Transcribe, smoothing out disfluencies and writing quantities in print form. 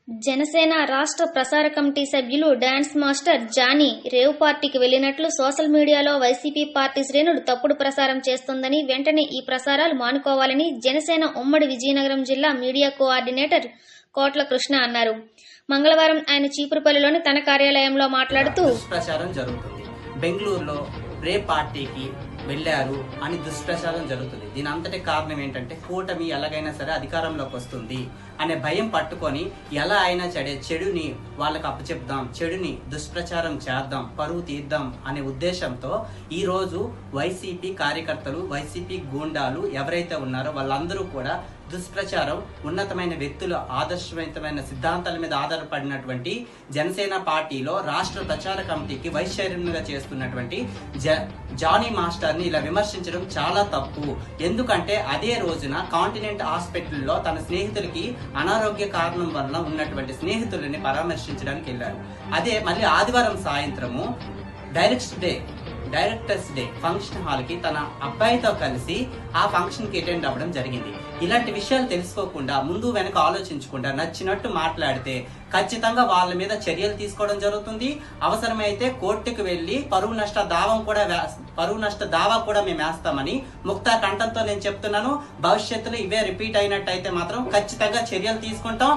జనసేన రాష్ట్ర ప్రసార కమిటీ సభ్యులు డాన్స్ మాస్టర్ జానీ రేవ్ పార్టీకి వెళ్లినట్లు సోషల్ మీడియాలో వైసీపీ పార్టీ శ్రేణులు తప్పుడు ప్రసారం చేస్తోందని, వెంటనే ఈ ప్రసారాలు మానుకోవాలని జనసేన ఉమ్మడి విజయనగరం జిల్లా మీడియా కోఆర్డినేటర్ కోట్ల కృష్ణ అన్నారు. మంగళవారం ఆయన చీపురుపల్లిలోని తన కార్యాలయంలో మాట్లాడుతూ దుష్ప్రచారం జరుగుతుంది, బెంగళూరులో రేవ్ పార్టీకి వెళ్లారు అని దుష్ప్రచారం జరుగుతుంది. దీని అంతటి కారణం ఏంటంటే కూటమి ఎలాగైనా సరే అధికారంలోకి వస్తుంది అనే భయం పట్టుకొని ఎలా అయినా చెడుని వాళ్ళకి అప్పచెప్దాం, చెడుని దుష్ప్రచారం చేద్దాం, పరువు తీద్దాం అనే ఉద్దేశంతో ఈ రోజు వైసీపీ కార్యకర్తలు, వైసీపీ గూండాలు ఎవరైతే ఉన్నారో వాళ్ళందరూ కూడా దుష్ప్రచారం, ఉన్నతమైన వ్యక్తులు, ఆదర్శవంతమైన సిద్ధాంతాల మీద ఆధారపడినటువంటి జనసేన పార్టీలో రాష్ట్ర ప్రచార కమిటీకి వైస్ చైర్మన్ గా చేస్తున్నటువంటి జానీ మాస్టర్ ని ఇలా విమర్శించడం చాలా తప్పు. ఎందుకంటే అదే రోజున కాంటినెంట్ హాస్పిటల్లో తన స్నేహితులకి అనారోగ్య కారణం వల్ల ఉన్నటువంటి స్నేహితులని పరామర్శించడానికి వెళ్ళారు. అదే మళ్ళీ ఆదివారం సాయంత్రము డైరెక్టర్స్ డే ఫంక్షన్ హాల్ కి తన అబ్బాయితో కలిసి ఆ ఫంక్షన్ కి అటెండ్ అవ్వడం జరిగింది. ఇలాంటి విషయాలు తెలుసుకోకుండా, ముందు వెనక ఆలోచించకుండా నచ్చినట్టు మాట్లాడితే ఖచ్చితంగా వాళ్ళ మీద చర్యలు తీసుకోవడం జరుగుతుంది. అవసరమైతే కోర్టుకు వెళ్లి పరువు నష్ట దావా కూడా మేము వేస్తామని ముక్తా కంఠంతో నేను చెప్తున్నాను. భవిష్యత్తులో ఇవే రిపీట్ అయినట్టయితే మాత్రం ఖచ్చితంగా చర్యలు తీసుకుంటాం.